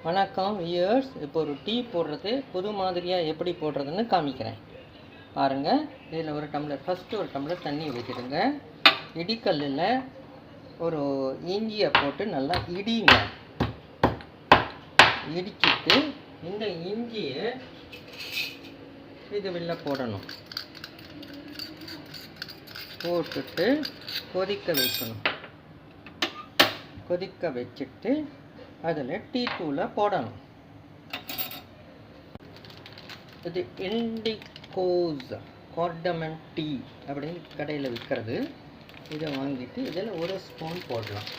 வணக்கம் வியூவர்ஸ். இப்போ ஒரு டீ போடுறது புது மாதிரியாக எப்படி போடுறதுன்னு காமிக்கிறேன் பாருங்கள். இதில் ஒரு டம்ளர் ஃபஸ்ட்டு ஒரு டம்ளர் தண்ணி வச்சுடுங்க. இடிக்கல்லில் ஒரு இஞ்சியை போட்டு நல்லா இடிங்க. இடிச்சிட்டு இந்த இஞ்சியை இது வெளில போடணும். போட்டுட்டு கொதிக்க வைக்கணும். கொதிக்க வச்சுட்டு அதில் டீ தூளை போடணும். இது இண்டிகோஸ் கார்டமன் டீ அப்படின்னு கடையில் விற்கிறது. இதை வாங்கிட்டு இதில் ஒரு ஸ்பூன் போடலாம்.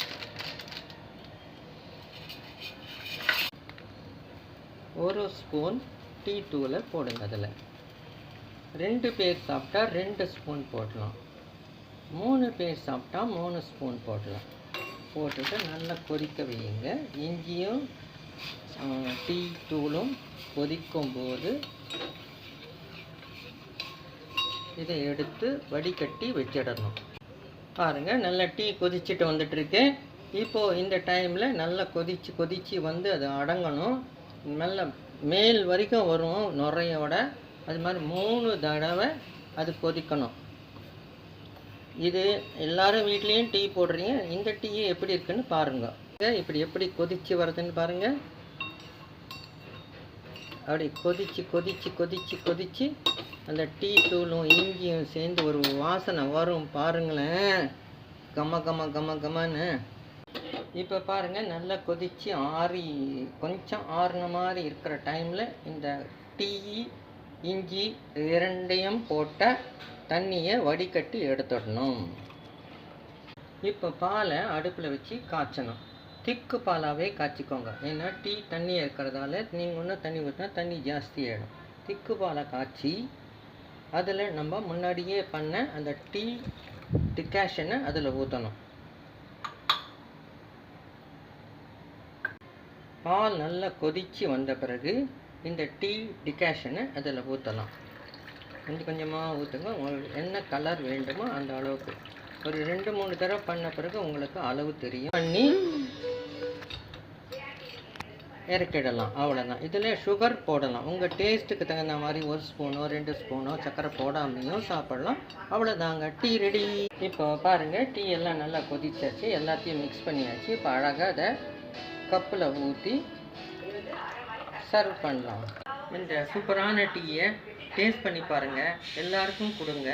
ஒரு ஸ்பூன் டீ தூளை போடுங்க. அதில் 2 பேர் சாப்பிட்டா 2 ஸ்பூன் போடலாம். 3 பேர் சாப்பிட்டா 3 ஸ்பூன் போடலாம். போட்டுட்டு நல்லா கொதிக்க வையுங்க. இஞ்சியும் டீ தூளும் கொதிக்கும் போது இதை எடுத்து வடிகட்டி வச்சிடணும். பாருங்கள், நல்லா டீ கொதிச்சுட்டு வந்துட்டுருக்கு. இப்போது இந்த டைமில் நல்லா கொதிச்சு வந்து அது அடங்கணும். நல்ல மேல் வரைக்கும் வரும் நுரையோட. அது மாதிரி 3 தடவை அது கொதிக்கணும். இது எல்லாரும் வீட்லேயும் டீ போடுறீங்க. இந்த டீ எப்படி இருக்குன்னு பாருங்கள். இப்படி எப்படி கொதிச்சு வருதுன்னு பாருங்கள். அப்படி கொதிச்சு அந்த டீ தூளும் இஞ்சியும் சேர்ந்து ஒரு வாசனை வரும் பாருங்களேன். கமன்னு. இப்போ பாருங்கள், நல்லா கொதிச்சு கொஞ்சம் ஆறின மாதிரி இருக்கிற டைமில் இந்த டீ இஞ்சி 2ஐயும் போட்ட தண்ணியை வடிகட்டி எடுத்துடணும். இப்போ பாலை அடுப்பில் வச்சு காய்ச்சணும். திக்கு பாலாகவே காய்ச்சிக்கோங்க. ஏன்னா டீ தண்ணி இருக்கிறதால நீங்கள் ஒன்றும் தண்ணி ஊற்றினா தண்ணி ஜாஸ்தி ஆகிடும். திக்கு பாலை காய்ச்சி அதில் நம்ம முன்னாடியே பண்ண அந்த டீ டிகாஷனை அதில் ஊற்றணும். பால் நல்லா கொதித்து வந்த பிறகு இந்த டீ டிகாஷனை அதில் ஊற்றலாம். கொஞ்சமாக ஊற்றுங்க. உங்களுக்கு என்ன கலர் வேண்டுமோ அந்த அளவுக்கு ஒரு 2-3 தடவை பண்ண பிறகு உங்களுக்கு அளவு தெரியும். பண்ணி இறக்கிடலாம். அவ்வளோதான். இதில் சுகர் போடலாம். உங்கள் டேஸ்ட்டுக்கு தகுந்த மாதிரி 1 ஸ்பூனோ 2 ஸ்பூனோ சர்க்கரை போடாமையும் சாப்பிடலாம். அவ்வளோதாங்க, டீ ரெடி. இப்போ பாருங்கள், டீ எல்லாம் நல்லா கொதிச்சாச்சு. எல்லாத்தையும் மிக்ஸ் பண்ணியாச்சு. இப்போ அழகாக அதை கப்பில் ஊற்றி சர்வ் பண்ணலாம். இந்த சூப்பரான டீயை டேஸ்ட் பண்ணி பாருங்கள். எல்லாருக்கும் கொடுங்க.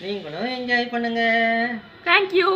நீங்களும் என்ஜாய் பண்ணுங்கள். தேங்க்யூ.